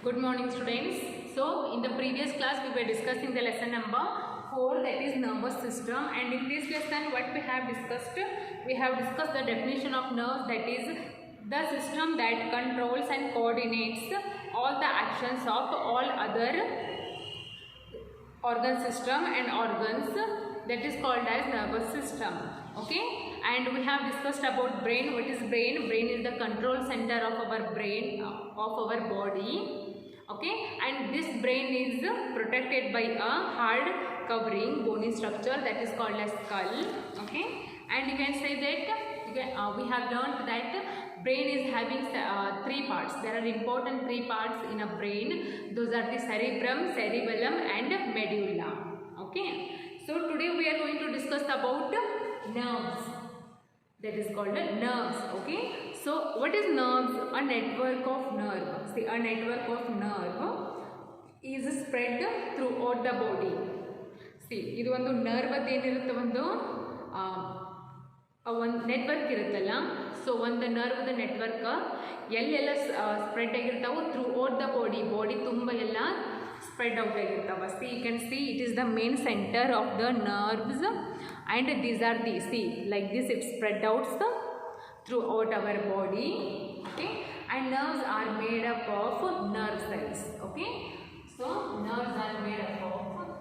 Good morning, students. So in the previous class we were discussing the lesson number 4, that is nervous system, and in this lesson what we have discussed the definition of nerves, that is the system that controls and coordinates all the actions of all other organ system and organs, that is called as nervous system. Okay, and we have discussed about brain. What is brain? Brain is the control center of our brain, of our body. Okay, and this brain is protected by a hard covering, bony structure, that is called as skull. Okay, and you can say that we have learned that brain is having 3 parts. There are important 3 parts in a brain. Those are the cerebrum, cerebellum and medulla. Okay, so today we are going to discuss about nerves, that is called nerves. Okay, so what is nerves? A network of nerve. See, a network of nerve is spread throughout the body. See, ಇದು ಒಂದು nerve ಏನಿರುತ್ತೆ, ಒಂದು network ಇರುತ್ತಲ್ಲ. So ಒಂದು ನರ್ವ್ದ network ಎಲ್ಲೆಲ್ಲ spread ಆಗಿರ್ತಾವೆ throughout the body ತುಂಬ ಎಲ್ಲ spread out ಆಗಿರ್ತಾವೆ. See, you can see it is the main center of the nerves, and these are the, see, like this it spread out throughout our body. Okay, and nerves are made up of nerve cells. Okay, so nerves are made up of what?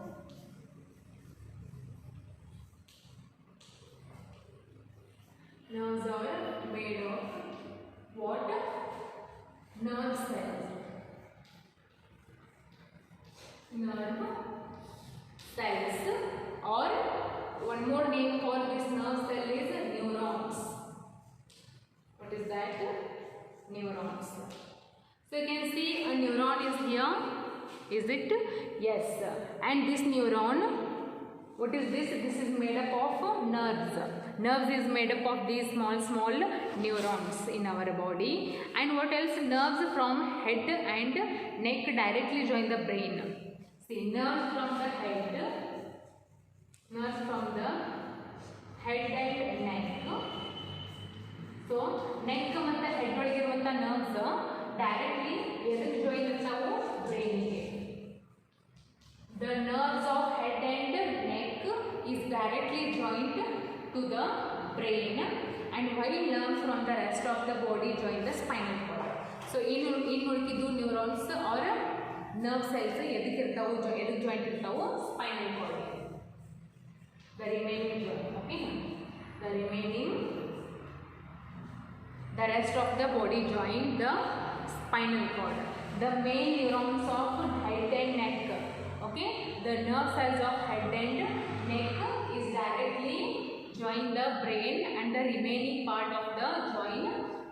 Nerve cells. Nerve cells, or one more name for this nerve cell is neurons. What is that? Neurons. So you can see a neuron is here. Is it? Yes. And this neuron, what is this? This is made up of nerves. Nerves is made up of these small neurons in our body. And what else? Nerves from head and neck directly join the brain. See, nerves from the head and neck. So neck ಮತ್ತು head ಒಳಗಿರುವಂಥ nerves directly ಎದಕ್ಕೆ join ಆಗ್ತಾವು? brain ಗೆ. The nerves of head and neck is directly joined to the brain, and while nerves from the rest of the body join the spinal cord. So in ಉಳಿಕಿದ್ದು neurons or nerve cells ಎದಕ್ಕೆ ಇರ್ತಾವು? ಎದಕ್ಕೆ joint ಇರ್ತಾವು? spinal cord. The remaining joint. Okay, the rest of the body join the spinal cord. The main neurons of head and neck. Okay, the nerve cells of head and neck is directly join the brain, and the remaining part of the join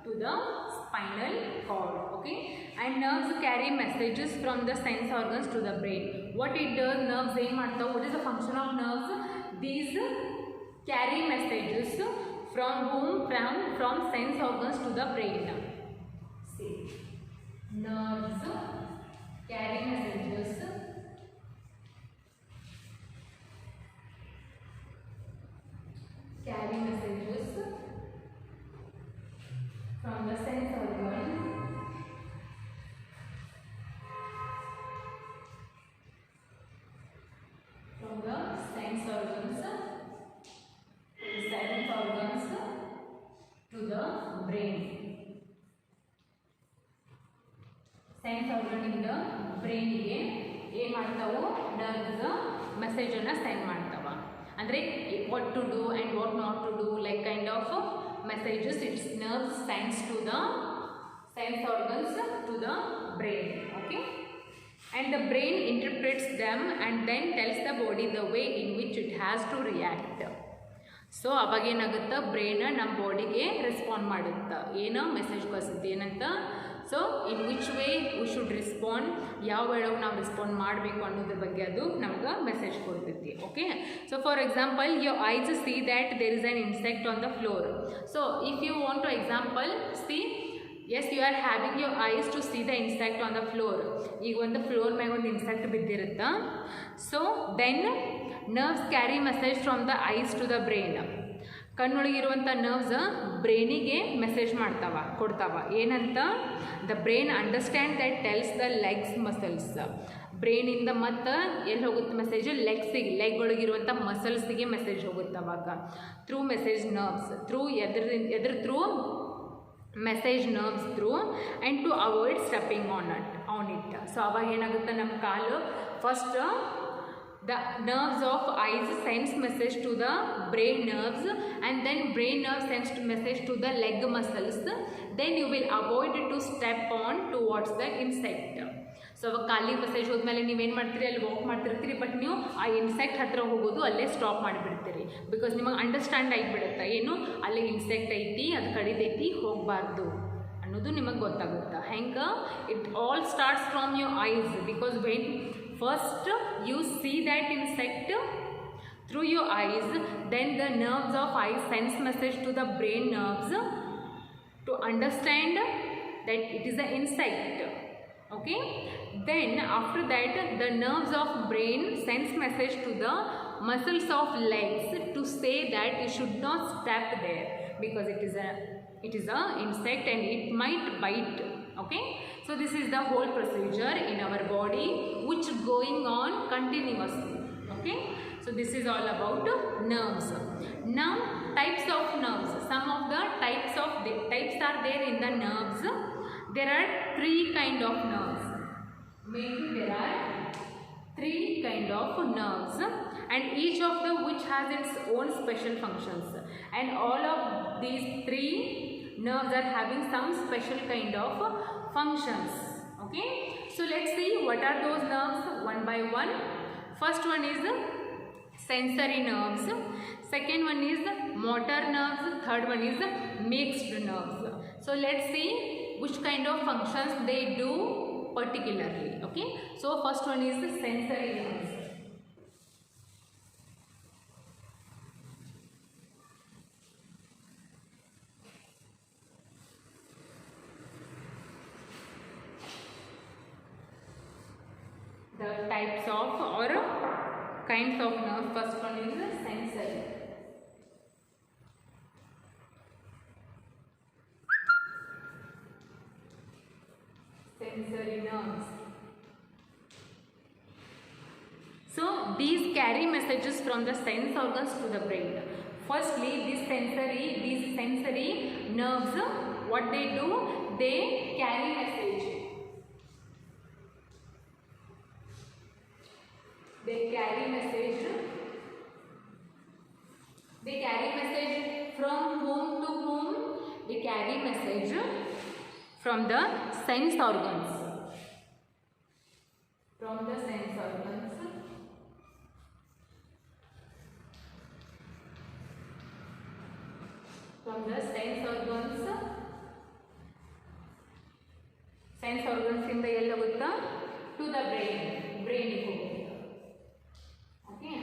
to the spinal cord. Okay, and nerves carry messages from the sense organs to the brain. What it does? Nerves aim at the, what is the function of nerves? These carry messages from whom? From sense organs to the brain. See, nerves carry messages from the sense organ to the brain. Sense organ in the brain ಗೆ ಏನು ಮಾಡ್ತಾವು? nerves message ಅನ್ನು send ಮಾಡ್ತಾವ. ಅಂದರೆ what to do and what not to do, like kind of messages its nerves sends to the sense organs to the brain. Okay, and the brain interprets them and then tells the body the way in which it has to react. So ಅವಾಗೇನಾಗುತ್ತೆ? Brain ನಮ್ಮ ಬಾಡಿಗೆ respond ಮಾಡುತ್ತೆ. ಏನು message ಕಳಿಸುತ್ತೆ ಏನಂತ? So in which way we should respond, ಯಾವ ವೇಳಗೆ ನಾವು ರೆಸ್ಪಾಂಡ್ ಮಾಡಬೇಕು ಅನ್ನೋದ್ರ ಬಗ್ಗೆ ಅದು ನಮ್ಗೆ ಮೆಸೇಜ್ ಕೊಡ್ತೈತಿ. Okay, so for example your eyes see that there is an insect on the floor. So if you want to example, see, yes, you are having your eyes to see the insect on the floor. ಈಗ ಒಂದು floor ಮ್ಯಾಗ ಒಂದು insect ಬಿದ್ದಿರುತ್ತೆ. So then nerves carry message from the eyes to the brain. ಕಣ್ಣೊಳಗಿರುವಂಥ nerves ಬ್ರೈನಿಗೆ message ಕೊಡ್ತಾವ ಏನಂತ, the brain understand that tells the legs muscles. ಬ್ರೈನಿಂದ ಮತ್ತು ಎಲ್ಲಿ ಹೋಗುತ್ತೆ ಮೆಸೇಜ್, ಲೆಗ್ಗಳಿಗಿರುವಂಥ ಮಸಲ್ಸ್ಗೆ ಮೆಸೇಜ್ ಹೋಗುತ್ತೆ ಅವಾಗ through message nerves, through through message nerves through and to avoid stepping on it. So ಅವಾಗ ಏನಾಗುತ್ತೆ, ನಮ್ಮ ಕಾಲು first the nerves of eyes sends message to the brain nerves, and then brain nerves sends message to the leg muscles. Then you will avoid to step on towards the insect. So ಅವಾಗ ಕಾಲಿಗೆ message ಹೋದ್ಮೇಲೆ ನೀವೇನು ಮಾಡ್ತೀರಿ, ಅಲ್ಲಿ walk ಮಾಡ್ತಿರ್ತೀರಿ, but ನೀವು ಆ insect ಹತ್ರ ಹೋಗೋದು ಅಲ್ಲೇ ಸ್ಟಾಪ್ ಮಾಡಿಬಿಡ್ತೀರಿ. ಬಿಕಾಸ್ ನಿಮಗೆ ಅಂಡರ್ಸ್ಟ್ಯಾಂಡ್ ಆಗಿಬಿಡುತ್ತೆ ಏನು, ಅಲ್ಲಿ ಇನ್ಸೆಕ್ಟ್ ಐತಿ, ಅದು ಕಡಿದೈತಿ, ಹೋಗಬಾರ್ದು ಅನ್ನೋದು ನಿಮಗೆ ಗೊತ್ತಾಗುತ್ತೆ. ಹೆಂಗೆ it all starts from your eyes, because when first you see that insect through your eyes, then the nerves of eyes sends message to the brain nerves to understand that it is an insect. Okay, then after that the nerves of brain sends message to the muscles of legs to say that you should not step there because it is a insect and it might bite. Okay, so this is the whole procedure in our body which going on continuously. Okay, so this is all about nerves. Now types of nerves, some of the types are there in the nerves. There are 3 kind of nerves. Mainly there are 3 kind of nerves, and each of them which has its own special functions, and all of these 3 nerves are having some special kind of functions. Okay, so let's see what are those nerves one by one. First one is sensory nerves, second one is motor nerves, third one is mixed nerves. So let's see which kind of functions they do particularly. Okay, so first one is sensory nerves. The types of or kinds of nerves. First one is sensory. Sensory nerves. So these carry messages from the sense organs to the brain. Firstly, these sensory nerves, what they do, they carry message. They carry message from whom to whom? They carry message from the sense organs. From the sense organs. From the sense organs. Sense organs in the yellow to the brain. Brain. Okay,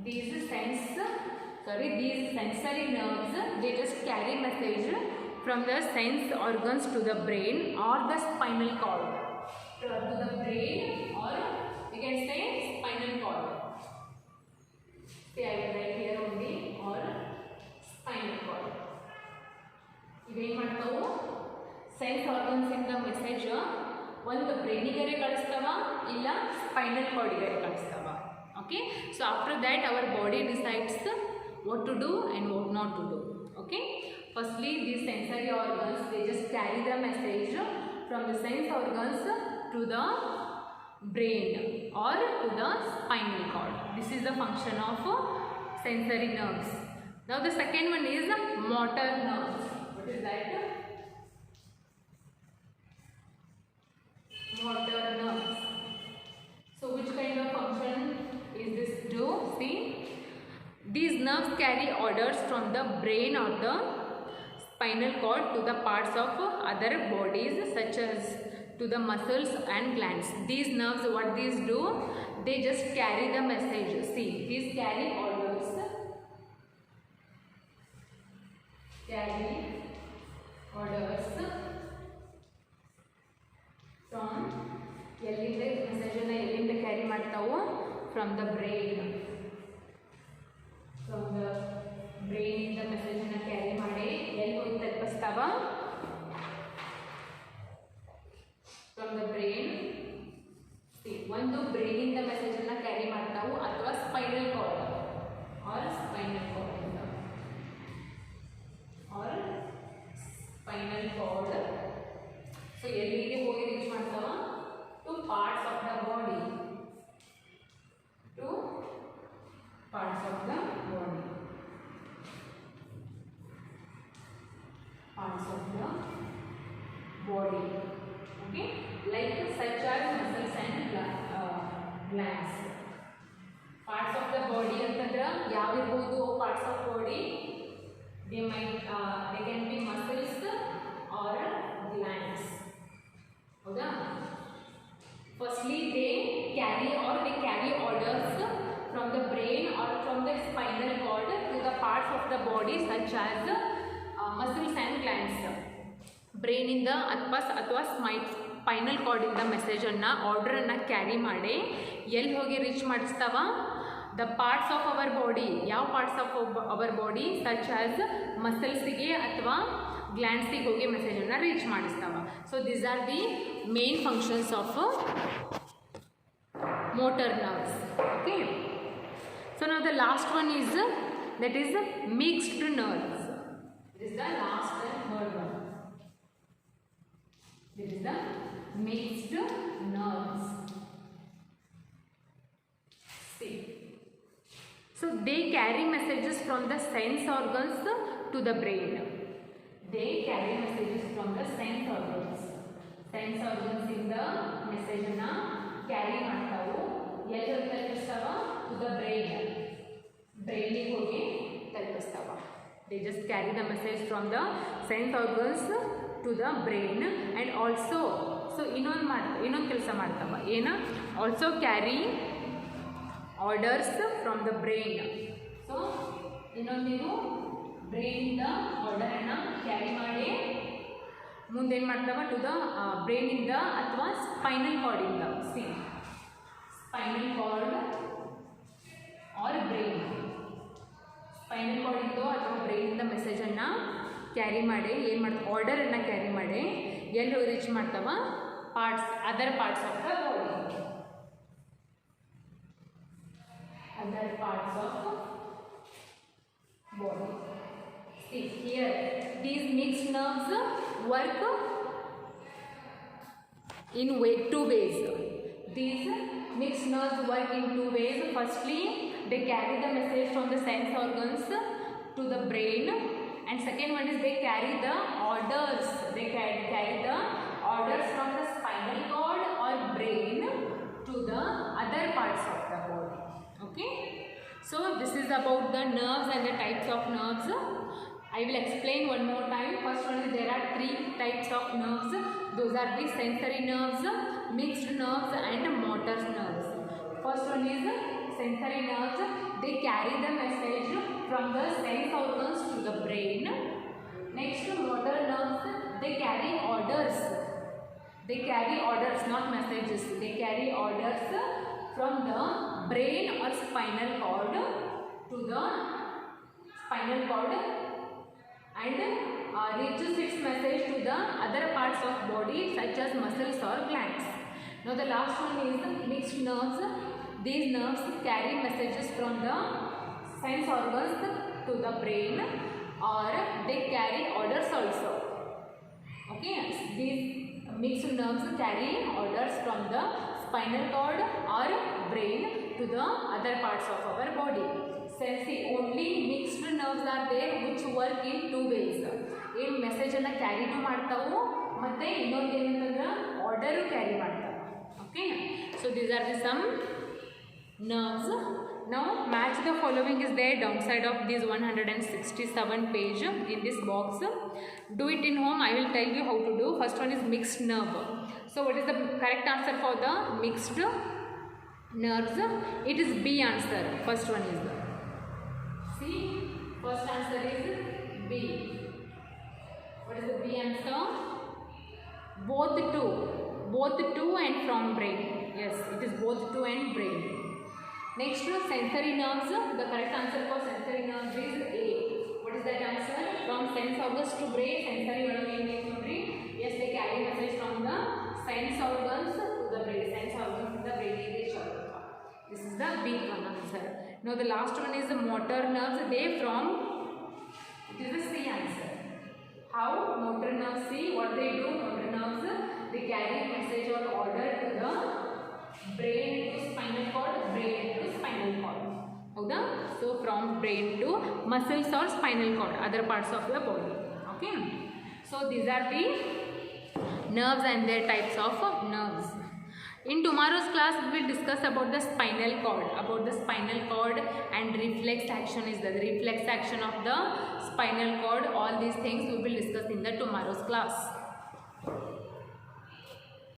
these sensory nerves, they just carry message from the sense organs to the brain or the spinal cord. To the brain, or you can say spinal cord. See, I will write here only, or spinal cord. Even ಮಾಡ್ತಾವು sense organs in the message ಒಂದು ಬ್ರೈನಿಗೆ ಕಳಿಸ್ತಾವ ಇಲ್ಲ spinal ಕಾರ್ಡ್ಗೆ ಕಳಿಸ್ತಾವ. Okay, so after that our body decides what to do and what not to do. Okay, firstly these sensory organs, they just carry the message from the sense organs to the brain or to the spinal cord. This is the function of sensory nerves. Now the second one is motor nerves. What is that? Motor nerves. So which kind of function is this do? See, these nerves carry orders from the brain or the spinal cord to the parts of other bodies such as to the muscles and glands. These nerves, what these do, they just carry the message. See, these carry orders. Carry orders from ಎಲ್ಲಿಂದ ಮೆಸೇಜನ್ನು ಎಲ್ಲಿಂದ carry ಮಾಡ್ತಾವು? From the brain. From the ಬ್ರೈನಿಂದ message ಒಂದು ಬ್ರೈನಿಂದ ಮೆಸೇಜನ್ನು carry ಮಾಡ್ತಾವು ಅಥವಾ spinal cord or spinal cord so ಎಲ್ಲಿಗೆ ಹೋಗಿ ರೀಚ್ ಮಾಡ್ತಾವ to parts of the body parts of the body, okay, like such as muscles and glands. Parts of the body ಅಂತಂದ್ರೆ ಯಾವ ಇರಬಹುದು parts of body, they can be muscles or glands. ಹೌದಾ? Firstly they carry orders from the brain or from the spinal cord to the parts of the body such as muscles and glands. Brain ಇಂದ ಅಥವಾ spinal card ಇಂದ ಮೆಸೇಜನ್ನು ಆರ್ಡರನ್ನು carry ಮಾಡಿ ಎಲ್ಲಿ ಹೋಗಿ reach ಮಾಡಿಸ್ತಾವ the parts of our body. ಯಾವ parts of our body such as ಮಸಲ್ಸಿಗೆ ಅಥವಾ ಗ್ಲ್ಯಾಂಡ್ಸಿಗೆ ಹೋಗಿ ಮೆಸೇಜನ್ನು ರೀಚ್ ಮಾಡಿಸ್ತಾವ. So these are the main functions of motor nerves. Okay, so now the last one is that is mixed nerves. This is the last and third one. This is the mixed nerves. See, so they carry messages from the sense organs to the brain. They carry messages from the sense organs in the message na carry ಮಾಡ್ತಾವು ಎಲ್ಲಿ ತಲುಪಿಸ್ತಾವ to the ಬ್ರೈನಿಗೆ ಹೋಗಿ ತಲುಪಿಸ್ತಾವ. They just carry the message from the sense organs to the brain and also so ಇನ್ನೊಂದು ಕೆಲಸ ಮಾಡ್ತಾವ ಏನು also carry orders from the brain. So ಇನ್ನೊಂದೇನು ಬ್ರೈನಿಂದ ಆರ್ಡರನ್ನು ಕ್ಯಾರಿ ಮಾಡಿ ಮುಂದೇನು ಮಾಡ್ತಾವ ಟು ದ ಬ್ರೈನಿಂದ ಅಥವಾ ಸ್ಪೈನಲ್ ಕಾರ್ಡಿಂದ. See spinal cord or brain, spinal ಕಾರ್ಡಿಂದ ಅಥವಾ ಬ್ರೈನಿಂದ ಮೆಸೇಜನ್ನು ಕ್ಯಾರಿ ಮಾಡಿ ಏನು ಮಾಡ್ತಾವ ಆರ್ಡರನ್ನು ಕ್ಯಾರಿ ಮಾಡಿ ಎಲ್ಲಿ ಹೋಗಿ ರೀಚ್ ಮಾಡ್ತಾವ other parts of the body. See here, these mixed nerves work in two ways. These mixed nerves work in two ways. Firstly, they carry the message from the sense organs to the brain, and second one is they carry the orders. They carry the orders from the spinal cord or brain to the other parts of the body. Okay, so this is about the nerves and the types of nerves. I will explain one more time. First one is there are three types of nerves. Those are the sensory nerves, mixed nerves and motor nerves. First one is sensory nerves. They carry the message from the sense organs to the brain. Next, motor nerves. They carry orders. They carry orders, not messages. They carry orders from the brain or spinal cord to the spinal cord and reaches its message to the other parts of body such as muscles or glands. Now the last one is mixed nerves. These nerves carry messages from the sense organs to the brain or they carry orders also. Okay, these mixed nerves carry orders from the spinal cord or brain to the other parts of our body. Since only mixed nerves are there which work in two ways. ಏನು ಮೆಸೇಜನ್ನು ಕ್ಯಾರಿನೂ ಮಾಡ್ತಾವು ಮತ್ತು ಇನ್ನೊಂದು ಏನಂತಂದ್ರೆ order carry ಮಾಡ್ತಾವೆ. Okay, so these are the some nerves. Now match the following is there downside of this 167 page in this box. Do it in home. I will tell you how to do. First one is mixed nerve. So what is the correct answer for the mixed nerves? It is B answer. First one is the see. First answer is B. What is the B answer? Both to and from brain. Yes, it is both to and brain. Next, sensory nerves. The correct answer for sensory nerves is A. What is that answer? From sense organs to brain. Sensory organs to brain. Yes, they carry message from the sense organs to the brain. Sense organs to the brain. big one answer. Now the last one is the motor nerves. They from, it is the C answer. How motor nerves, see what they do. Motor nerves, they carry message or order to the brain to spinal cord, brain to spinal cord. ಹೌದಾ? So from brain to muscles or spinal cord, other parts of the body. Okay. So these are the nerves and their types of nerves. In tomorrow's class, we will discuss about the spinal cord. About the spinal cord and reflex action is the reflex action of the spinal cord. All these things we will discuss in the tomorrow's class.